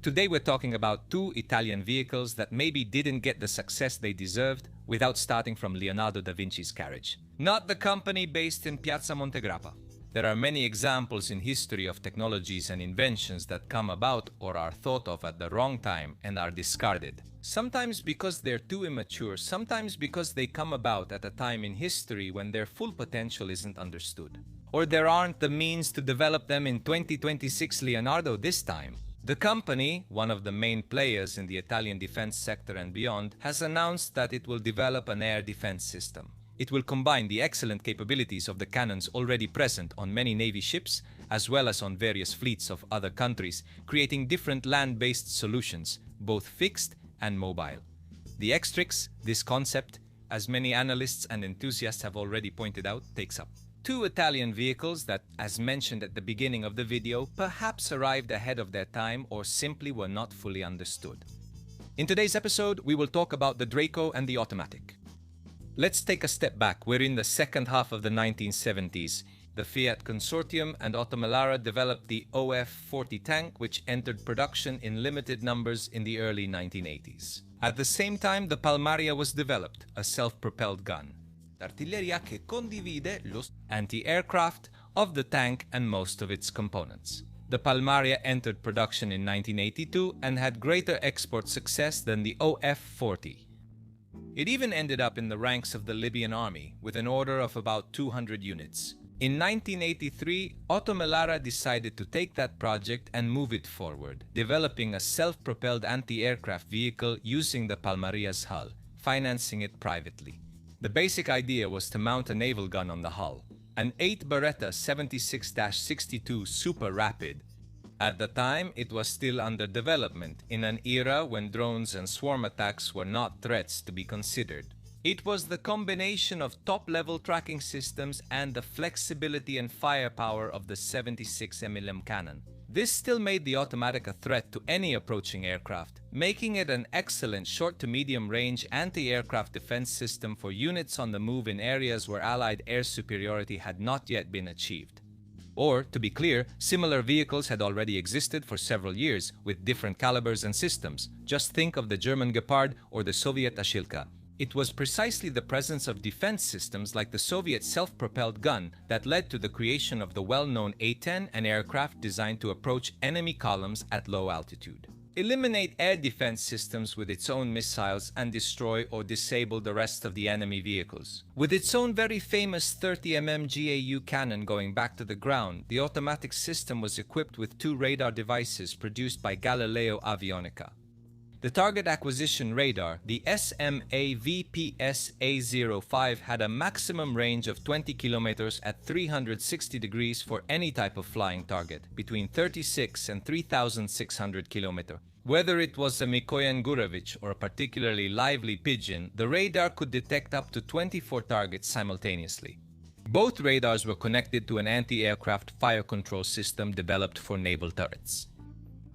Today we're talking about two Italian vehicles that maybe didn't get the success they deserved without starting from Leonardo da Vinci's carriage. Not the company based in Piazza Montegrappa. There are many examples in history of technologies and inventions that come about or are thought of at the wrong time and are discarded. Sometimes because they're too immature, sometimes because they come about at a time in history when their full potential isn't understood. Or there aren't the means to develop them in 2026 Leonardo this time. The company, one of the main players in the Italian defense sector and beyond, has announced that it will develop an air defense system. It will combine the excellent capabilities of the cannons already present on many Navy ships, as well as on various fleets of other countries, creating different land-based solutions, both fixed and mobile. The X-Trix, this concept, as many analysts and enthusiasts have already pointed out, takes up two Italian vehicles that, as mentioned at the beginning of the video, perhaps arrived ahead of their time or simply were not fully understood. In today's episode, we will talk about the Draco and the OTOMATIC. Let's take a step back. We're in the second half of the 1970s. The Fiat Consortium and Automelara developed the OF-40 tank, which entered production in limited numbers in the early 1980s. At the same time, the Palmaria was developed, a self-propelled gun. L'artiglieria che condivide lo anti-aircraft of the tank and most of its components. The Palmaria entered production in 1982 and had greater export success than the OF-40. It even ended up in the ranks of the Libyan army, with an order of about 200 units. In 1983, Automelara decided to take that project and move it forward, developing a self-propelled anti-aircraft vehicle using the Palmaria's hull, financing it privately. The basic idea was to mount a naval gun on the hull, an 8 Beretta 76-62 Super Rapid. At the time, it was still under development, in an era when drones and swarm attacks were not threats to be considered. It was the combination of top-level tracking systems and the flexibility and firepower of the 76 mm cannon. This still made the OTOMATIC a threat to any approaching aircraft, making it an excellent short to medium-range anti-aircraft defense system for units on the move in areas where Allied air superiority had not yet been achieved. Or, to be clear, similar vehicles had already existed for several years, with different calibers and systems. Just think of the German Gepard or the Soviet Ashilka. It was precisely the presence of defense systems like the Soviet self-propelled gun that led to the creation of the well-known A-10, an aircraft designed to approach enemy columns at low altitude, eliminate air defense systems with its own missiles, and destroy or disable the rest of the enemy vehicles. With its own very famous 30 mm GAU cannon going back to the ground, the OTOMATIC system was equipped with two radar devices produced by Galileo Avionica. The target acquisition radar, the SMA-VPS-A05, had a maximum range of 20 kilometers at 360 degrees for any type of flying target, between 36 and 3,600 kilometers. Whether it was a Mikoyan Gurevich or a particularly lively pigeon, the radar could detect up to 24 targets simultaneously. Both radars were connected to an anti-aircraft fire control system developed for naval turrets.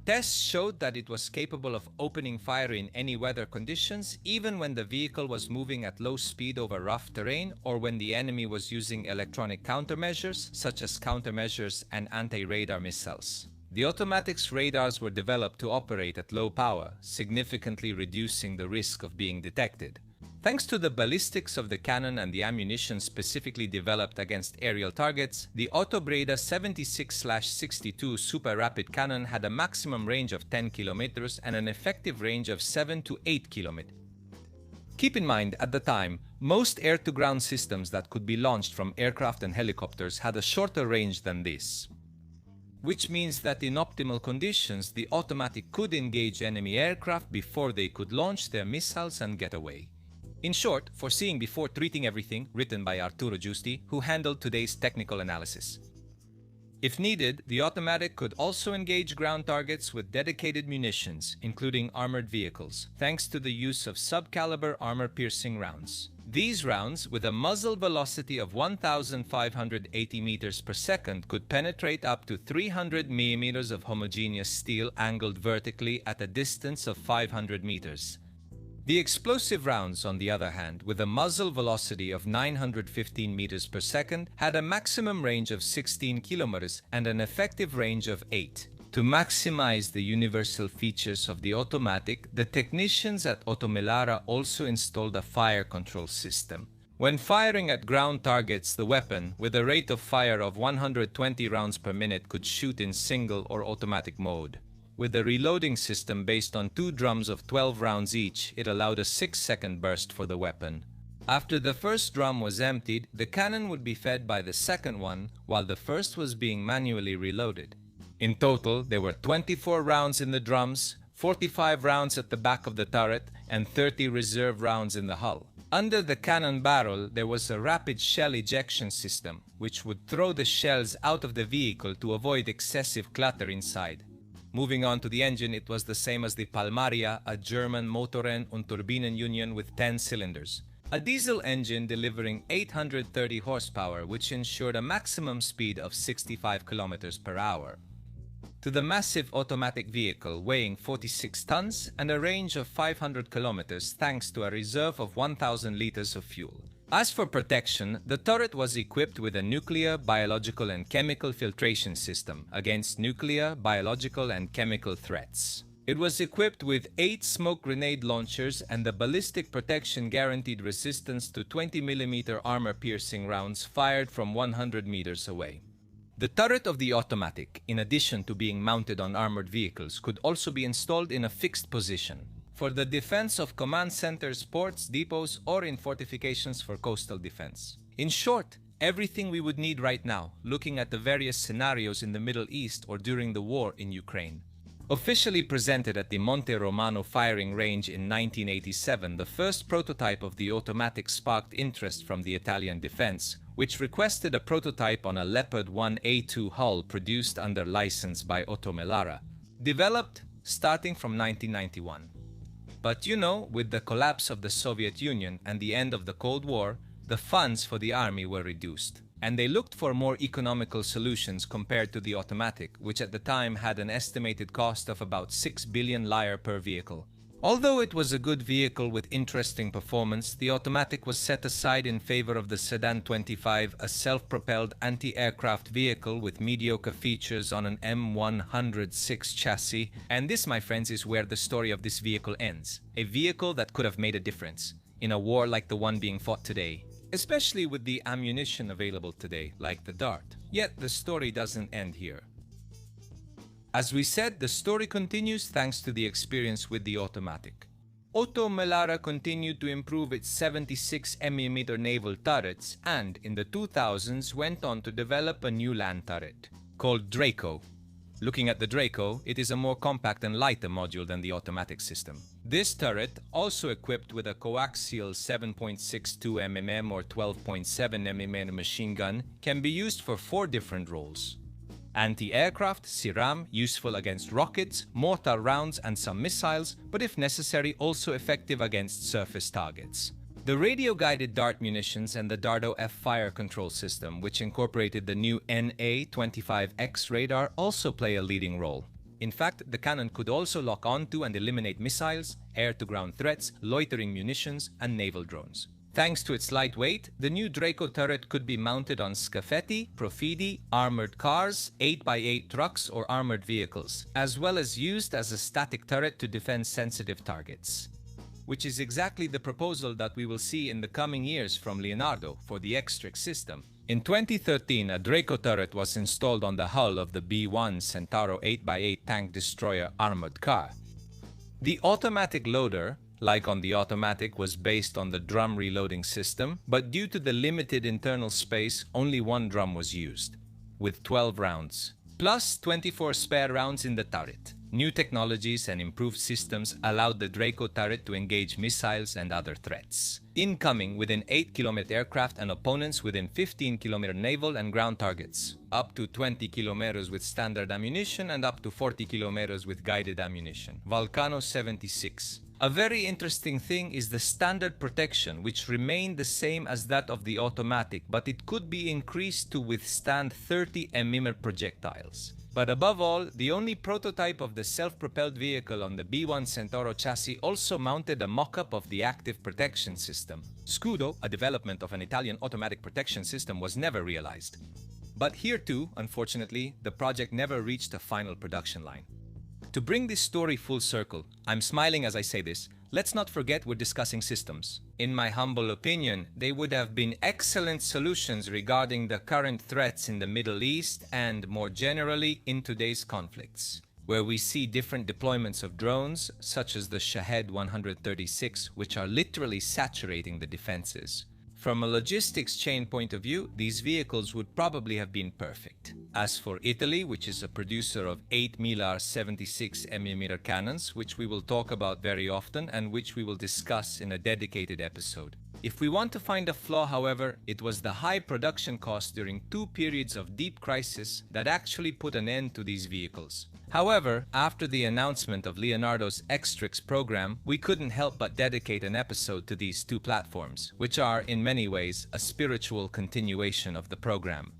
Tests showed that it was capable of opening fire in any weather conditions, even when the vehicle was moving at low speed over rough terrain or when the enemy was using electronic countermeasures, such as countermeasures and anti-radar missiles. The OTOMATIC's radars were developed to operate at low power, significantly reducing the risk of being detected. Thanks to the ballistics of the cannon and the ammunition specifically developed against aerial targets, the Autobreda 76-62 Super Rapid cannon had a maximum range of 10 kilometers and an effective range of 7 to 8 kilometers. Keep in mind, at the time, most air-to-ground systems that could be launched from aircraft and helicopters had a shorter range than this, which means that in optimal conditions, the OTOMATIC could engage enemy aircraft before they could launch their missiles and get away. In short, foreseeing before treating everything, written by Arturo Giusti, who handled today's technical analysis. If needed, the OTOMATIC could also engage ground targets with dedicated munitions, including armored vehicles, thanks to the use of sub-caliber armor-piercing rounds. These rounds, with a muzzle velocity of 1,580 meters per second, could penetrate up to 300 millimeters of homogeneous steel angled vertically at a distance of 500 meters. The explosive rounds, on the other hand, with a muzzle velocity of 915 meters per second, had a maximum range of 16 kilometers and an effective range of 8 To maximize the universal features of the automatic, the technicians at Automelara also installed a fire control system. When firing at ground targets, the weapon, with a rate of fire of 120 rounds per minute, could shoot in single or automatic mode. With a reloading system based on 2 drums of 12 rounds each, it allowed a 6-second burst for the weapon. After the first drum was emptied, the cannon would be fed by the second one, while the first was being manually reloaded. In total, there were 24 rounds in the drums, 45 rounds at the back of the turret, and 30 reserve rounds in the hull. Under the cannon barrel, there was a rapid shell ejection system, which would throw the shells out of the vehicle to avoid excessive clutter inside. Moving on to the engine, it was the same as the Palmaria, a German Motoren- und Turbinenunion with 10 cylinders. A diesel engine delivering 830 horsepower, which ensured a maximum speed of 65 km per hour. To the massive automatic vehicle weighing 46 tons and a range of 500 kilometers thanks to a reserve of 1,000 liters of fuel. As for protection, the turret was equipped with a nuclear, biological and chemical filtration system against nuclear, biological and chemical threats. It was equipped with 8 smoke grenade launchers, and the ballistic protection guaranteed resistance to 20mm armor-piercing rounds fired from 100 meters away. The turret of the automatic, in addition to being mounted on armored vehicles, could also be installed in a fixed position for the defense of command centers, ports, depots, or in fortifications for coastal defense. In short, everything we would need right now, looking at the various scenarios in the Middle East or during the war in Ukraine. Officially presented at the Monte Romano firing range in 1987, the first prototype of the automatic sparked interest from the Italian defense, which requested a prototype on a Leopard 1A2 hull produced under license by Automelara, developed starting from 1991. But with the collapse of the Soviet Union and the end of the Cold War, the funds for the army were reduced, and they looked for more economical solutions compared to the automatic, which at the time had an estimated cost of about 6 billion lire per vehicle. Although it was a good vehicle with interesting performance, the automatic was set aside in favor of the Sedan 25, a self-propelled anti-aircraft vehicle with mediocre features on an M106 chassis. And this, my friends, is where the story of this vehicle ends. A vehicle that could have made a difference in a war like the one being fought today, especially with the ammunition available today, like the Dart. Yet the story doesn't end here. As we said, the story continues thanks to the experience with the automatic. Automelara continued to improve its 76mm naval turrets and, in the 2000s, went on to develop a new land turret called Draco. Looking at the Draco, it is a more compact and lighter module than the automatic system. This turret, also equipped with a coaxial 7.62mm or 12.7mm machine gun, can be used for 4 different roles. Anti-aircraft, SIRAM, useful against rockets, mortar rounds and some missiles, but if necessary also effective against surface targets. The radio-guided dart munitions and the Dardo F fire control system, which incorporated the new NA-25X radar, also play a leading role. In fact, the cannon could also lock onto and eliminate missiles, air-to-ground threats, loitering munitions, and naval drones. Thanks to its light weight, the new Draco turret could be mounted on scaffetti, profili, armored cars, 8x8 trucks or armored vehicles, as well as used as a static turret to defend sensitive targets. Which is exactly the proposal that we will see in the coming years from Leonardo for the X-Trix system. In 2013, a Draco turret was installed on the hull of the B-1 Centauro 8x8 tank destroyer armored car. The automatic loader, like on the automatic, was based on the drum reloading system, but due to the limited internal space, only 1 drum was used, with 12 rounds, plus 24 spare rounds in the turret. New technologies and improved systems allowed the Draco turret to engage missiles and other threats, incoming within 8-kilometer aircraft and opponents within 15-kilometer naval and ground targets, up to 20 kilometers with standard ammunition and up to 40 kilometers with guided ammunition. Vulcano 76. A very interesting thing is the standard protection, which remained the same as that of the automatic, but it could be increased to withstand 30 mm projectiles. But above all, the only prototype of the self-propelled vehicle on the B-1 Centauro chassis also mounted a mock-up of the active protection system. Scudo, a development of an Italian automatic protection system, was never realized. But here too, unfortunately, the project never reached a final production line. To bring this story full circle, I'm smiling as I say this, let's not forget we're discussing systems. In my humble opinion, they would have been excellent solutions regarding the current threats in the Middle East and, more generally, in today's conflicts, where we see different deployments of drones, such as the Shahed 136, which are literally saturating the defenses. From a logistics chain point of view, these vehicles would probably have been perfect. As for Italy, which is a producer of 8 Mylar 76mm cannons, which we will talk about very often and which we will discuss in a dedicated episode. If we want to find a flaw, however, it was the high production cost during 2 periods of deep crisis that actually put an end to these vehicles. However, after the announcement of Leonardo's Xtrix program, we couldn't help but dedicate an episode to these 2 platforms, which are, in many ways, a spiritual continuation of the program.